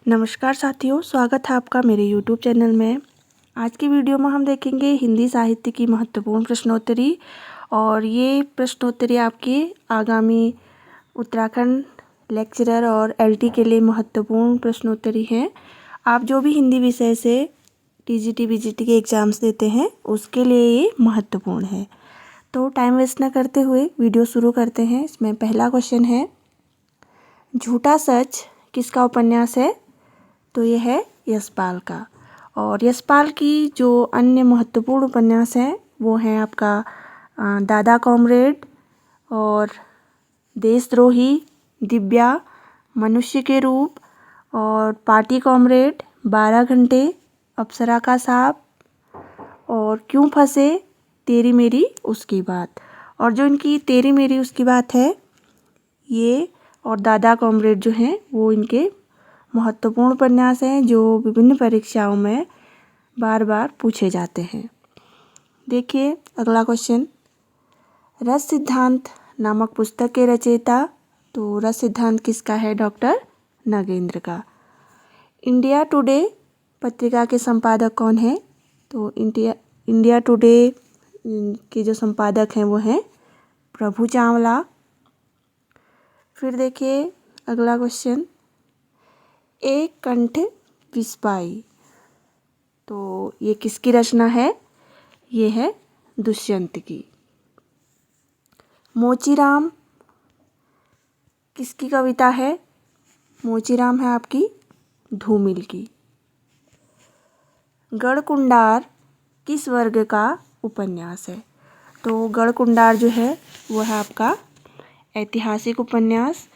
नमस्कार साथियों, स्वागत है आपका मेरे YouTube चैनल में। आज की वीडियो में हम देखेंगे हिंदी साहित्य की महत्वपूर्ण प्रश्नोत्तरी और ये प्रश्नोत्तरी आपके आगामी उत्तराखंड लेक्चरर और LT के लिए महत्वपूर्ण प्रश्नोत्तरी हैं। आप जो भी हिंदी विषय से TGT BGT के एग्ज़ाम्स देते हैं उसके लिए ये महत्वपूर्ण है। तो टाइम वेस्ट न करते हुए वीडियो शुरू करते हैं। इसमें पहला क्वेश्चन है, झूठा सच किसका उपन्यास है? तो ये है यशपाल का। और यशपाल की जो अन्य महत्वपूर्ण उपन्यास हैं वो हैं आपका दादा कॉमरेड और देशद्रोही, दिव्या, मनुष्य के रूप और पार्टी कॉमरेड, 12 घंटे, अप्सरा का सांप और क्यों फंसे, तेरी मेरी उसकी बात। और जो इनकी तेरी मेरी उसकी बात है ये और दादा कॉमरेड जो हैं वो इनके महत्वपूर्ण उपन्यास हैं जो विभिन्न परीक्षाओं में बार बार पूछे जाते हैं। देखिए अगला क्वेश्चन, रस सिद्धांत नामक पुस्तक के रचयिता? तो रस सिद्धांत किसका है? डॉक्टर नगेंद्र का। इंडिया टुडे पत्रिका के संपादक कौन है? तो इंडिया टुडे के जो संपादक हैं वो हैं प्रभु चावला। फिर देखिए अगला क्वेश्चन, एक कंठ विस्पाई, तो ये किसकी रचना है? ये है दुष्यंत की। मोचीराम किसकी कविता है? मोचीराम है आपकी धूमिल की। गढ़कुंडार किस वर्ग का उपन्यास है? तो गढ़कुंडार जो है वो है आपका ऐतिहासिक उपन्यास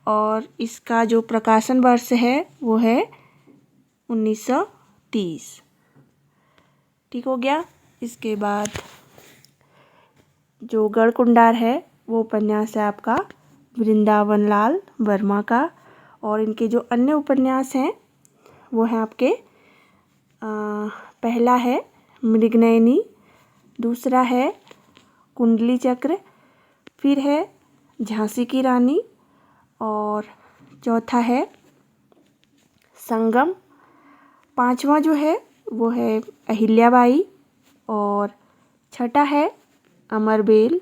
और इसका जो प्रकाशन वर्ष है वो है 1930। ठीक हो गया। इसके बाद जो गढ़कुंडार है वो उपन्यास है आपका वृंदावन लाल वर्मा का। और इनके जो अन्य उपन्यास हैं वो हैं आपके पहला है मृगनयनी, दूसरा है कुंडली चक्र, फिर है झांसी की रानी और चौथा है संगम, पांचवा जो है वो है अहिल्याबाई और छठा है अमरबेल,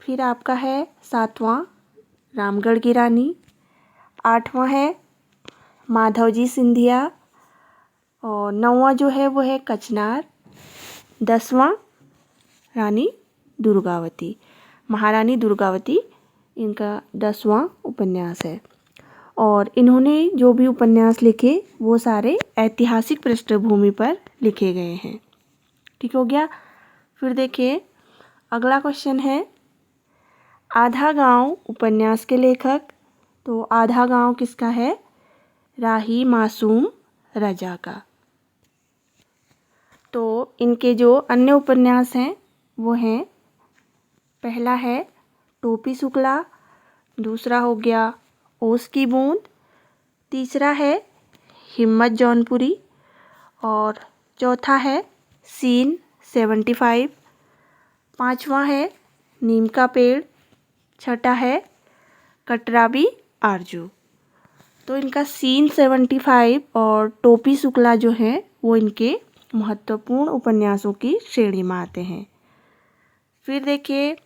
फिर आपका है सातवां रामगढ़ की रानी, आठवां है माधवजी सिंधिया और नौवां जो है वो है कचनार, 10वां रानी दुर्गावती, महारानी दुर्गावती इनका 10वां उपन्यास है। और इन्होंने जो भी उपन्यास लिखे वो सारे ऐतिहासिक पृष्ठभूमि पर लिखे गए हैं। ठीक हो गया। फिर देखिए अगला क्वेश्चन है, आधा गांव उपन्यास के लेखक? तो आधा गांव किसका है? राही मासूम रजा का। तो इनके जो अन्य उपन्यास हैं वो हैं, पहला है टोपी शुक्ला, दूसरा हो गया ओस की बूंद, तीसरा है हिम्मत जौनपुरी और चौथा है सीन 75, पांचवा है नीम का पेड़, छठा है कटराबी आरजू। तो इनका सीन 75 और टोपी शुक्ला जो है वो इनके महत्वपूर्ण उपन्यासों की श्रेणी में आते हैं। फिर देखिए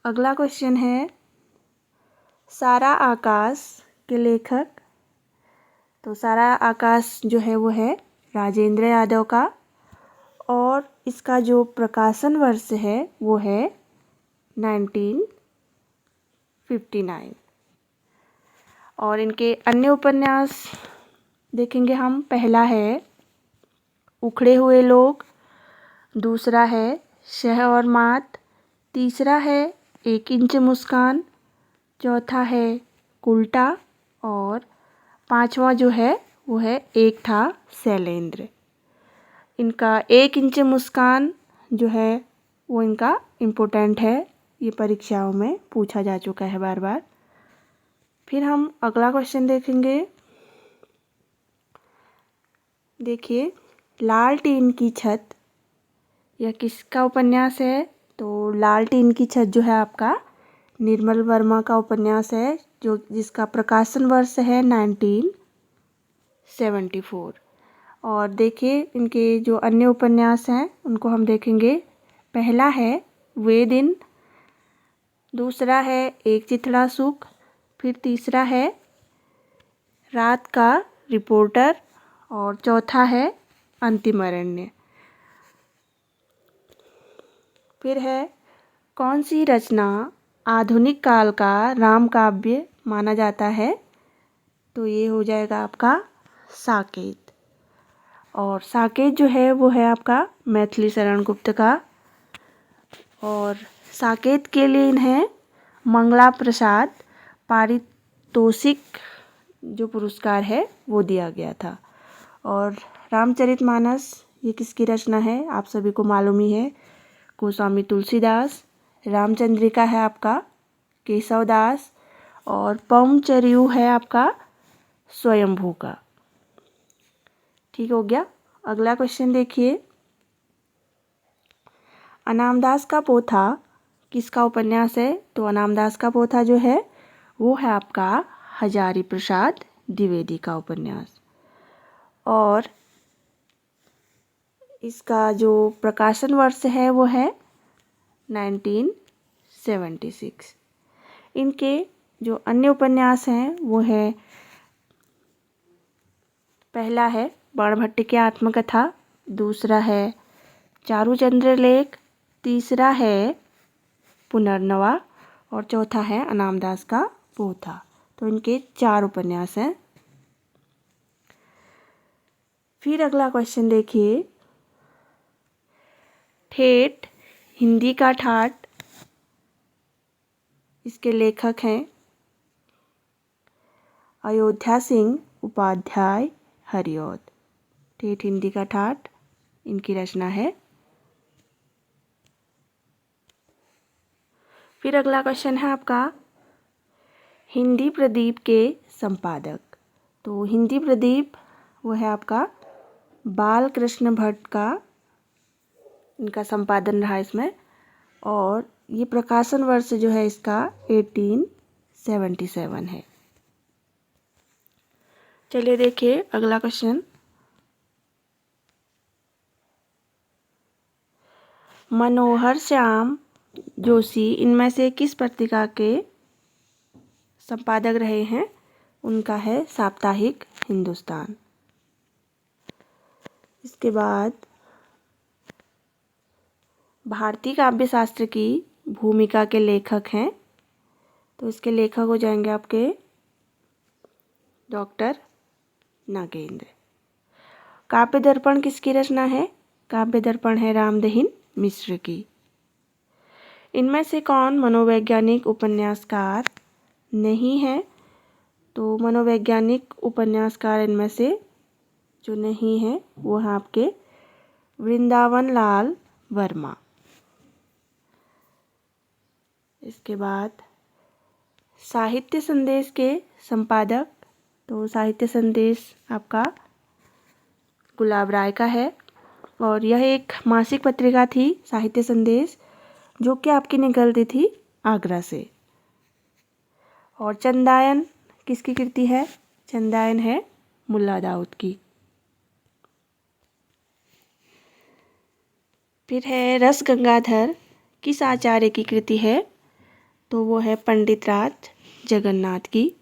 अगला क्वेश्चन है, सारा आकाश के लेखक? तो सारा आकाश जो है वो है राजेंद्र यादव का और इसका जो प्रकाशन वर्ष है वो है 1959। और इनके अन्य उपन्यास देखेंगे हम, पहला है उखड़े हुए लोग, दूसरा है शह और मात, तीसरा है 1 इंच मुस्कान, चौथा है उल्टा और पांचवा जो है वो है एक था शैलेंद्र। इनका 1 इंच मुस्कान जो है वो इनका इम्पोर्टेंट है, ये परीक्षाओं में पूछा जा चुका है बार बार। फिर हम अगला क्वेश्चन देखेंगे। देखिए लाल टीन की छत, यह किसका उपन्यास है? तो लाल टीन की छत जो है आपका निर्मल वर्मा का उपन्यास है जो जिसका प्रकाशन वर्ष है 19 1874। और देखिए इनके जो अन्य उपन्यास हैं उनको हम देखेंगे। पहला है वे दिन, दूसरा है एक चिथड़ा सुख, फिर तीसरा है रात का रिपोर्टर और चौथा है अंतिम अरण्य। फिर है कौन सी रचना आधुनिक काल का राम काव्य माना जाता है? तो ये हो जाएगा आपका साकेत। और साकेत जो है वो है आपका मैथिली शरण गुप्त का। और साकेत के लिए इन्हें मंगला प्रसाद पारितोषिक जो पुरस्कार है वो दिया गया था। और रामचरितमानस ये किसकी रचना है? आप सभी को मालूम ही है, गोस्वामी तुलसीदास। रामचंद्रिका है आपका केशवदास। और पौमचरियु है आपका स्वयंभू का। ठीक हो गया। अगला क्वेश्चन देखिए, अनामदास का पोथा किसका उपन्यास है? तो अनामदास का पोथा जो है वो है आपका हजारी प्रसाद द्विवेदी का उपन्यास। और इसका जो प्रकाशन वर्ष है वो है 1976। इनके जो अन्य उपन्यास हैं वो है, पहला है बाणभट्ट की आत्मकथा, दूसरा है चारुचंद्र लेख, तीसरा है पुनर्नवा और चौथा है अनामदास का पोथा। तो इनके 4 उपन्यास हैं। फिर अगला क्वेश्चन देखिए, ठेठ हिंदी का ठाठ, इसके लेखक हैं अयोध्या सिंह उपाध्याय हरिऔध। ठेठ हिंदी का ठाठ इनकी रचना है। फिर अगला क्वेश्चन है आपका हिंदी प्रदीप के संपादक। तो हिंदी प्रदीप वो है आपका बाल कृष्ण भट्ट का, इनका संपादन रहा इसमें। और ये प्रकाशन वर्ष जो है इसका 1877 है। चलिए देखिए अगला क्वेश्चन, मनोहर श्याम जोशी इनमें से किस पत्रिका के संपादक रहे हैं? उनका है साप्ताहिक हिंदुस्तान। इसके बाद भारतीय काव्य शास्त्र की भूमिका के लेखक हैं, तो इसके लेखक हो जाएंगे आपके डॉक्टर नागेंद्र। काव्य दर्पण किसकी रचना है? काव्य दर्पण है रामदहिन मिश्र की। इनमें से कौन मनोवैज्ञानिक उपन्यासकार नहीं है? तो मनोवैज्ञानिक उपन्यासकार इनमें से जो नहीं है वो है आपके वृंदावन लाल वर्मा। इसके बाद साहित्य संदेश के संपादक, तो साहित्य संदेश आपका गुलाब राय का है। और यह एक मासिक पत्रिका थी साहित्य संदेश, जो कि आपकी निकलती थी आगरा से। और चंदायन किसकी कृति है? चंदायन है मुल्ला दाऊद की। फिर है रस गंगाधर किस आचार्य की कृति है? तो वो है पंडित राज जगन्नाथ की।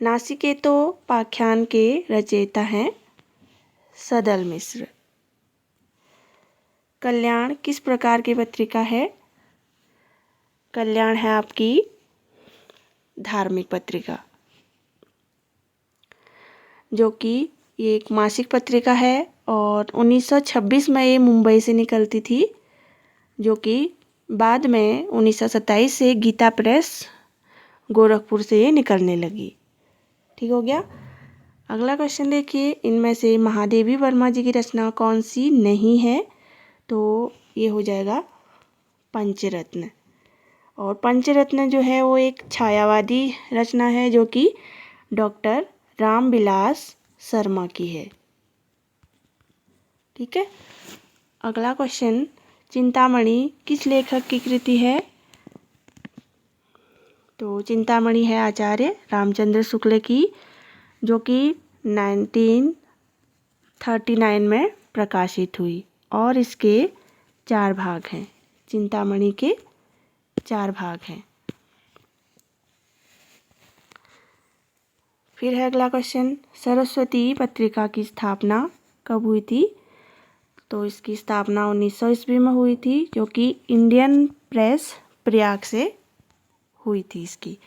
नासिकेतोपाख्यान के रचयिता हैं सदल मिश्र। कल्याण किस प्रकार की पत्रिका है? कल्याण है आपकी धार्मिक पत्रिका, जो कि ये एक मासिक पत्रिका है। और 1926 में ये मुंबई से निकलती थी, जो कि बाद में 1927 से गीता प्रेस गोरखपुर से ये निकलने लगी। ठीक हो गया। अगला क्वेश्चन देखिए, इनमें से महादेवी वर्मा जी की रचना कौन सी नहीं है? तो ये हो जाएगा पंचरत्न। और पंचरत्न जो है वो एक छायावादी रचना है, जो कि डॉक्टर रामविलास शर्मा की है। ठीक है। अगला क्वेश्चन, चिंतामणि किस लेखक की कृति है? तो चिंतामणि है आचार्य रामचंद्र शुक्ल की। जो कि 1939 में प्रकाशित हुई और इसके 4 भाग हैं। चिंतामणि के 4 भाग हैं। फिर है अगला क्वेश्चन, सरस्वती पत्रिका की स्थापना कब हुई थी? तो इसकी स्थापना 1900 ईस्वी में हुई थी, जो कि इंडियन प्रेस प्रयाग से हुई थी इसकी।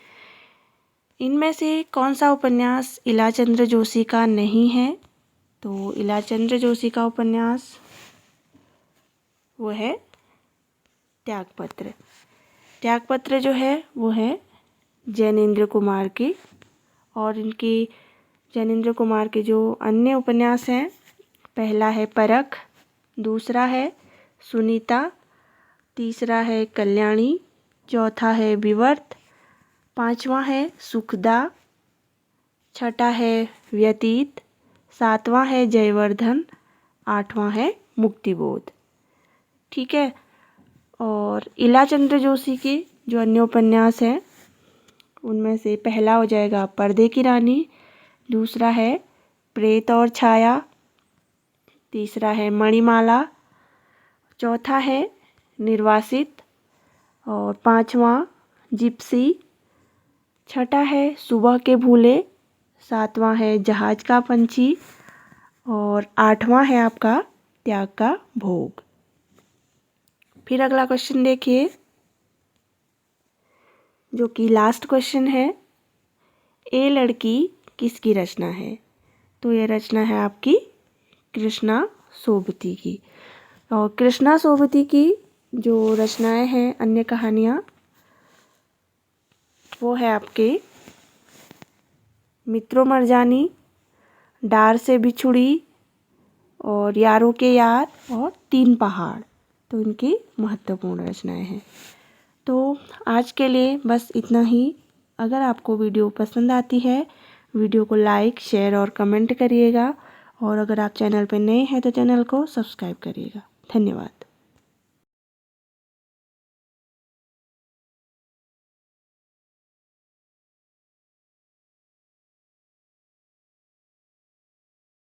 इनमें से कौन सा उपन्यास इलाचंद्र जोशी का नहीं है? तो इलाचंद्र जोशी का उपन्यास वो है त्यागपत्र। त्यागपत्र जो है वो है जैनेन्द्र कुमार की। और इनकी जैनेन्द्र कुमार के जो अन्य उपन्यास हैं, पहला है परख, दूसरा है सुनीता, तीसरा है कल्याणी, चौथा है विवर्त, पांचवा है सुखदा, छठा है व्यतीत, सातवां है जयवर्धन, आठवां है मुक्तिबोध। ठीक है। और इलाचंद्र जोशी के जो अन्य उपन्यास हैं उनमें से पहला हो जाएगा पर्दे की रानी, दूसरा है प्रेत और छाया, तीसरा है मणिमाला, चौथा है निर्वासित, और पांचवा जिप्सी, छठा है सुबह के भूले, सातवां है जहाज का पंछी, और आठवां है आपका त्याग का भोग। फिर अगला क्वेश्चन देखिए, जो कि लास्ट क्वेश्चन है, ए लड़की किसकी रचना है? तो ये रचना है आपकी कृष्णा सोबती की। और कृष्णा सोबती की जो रचनाएं हैं, अन्य कहानियाँ, वो है आपके मित्रों मरजानी, डार से बिछुड़ी, और यारों के यार, और 3 पहाड़। तो इनकी महत्वपूर्ण रचनाएं हैं। तो आज के लिए बस इतना ही। अगर आपको वीडियो पसंद आती है, वीडियो को लाइक, शेयर और कमेंट करिएगा। और अगर आप चैनल पर नए हैं तो चैनल को सब्सक्राइब करिएगा। धन्यवाद।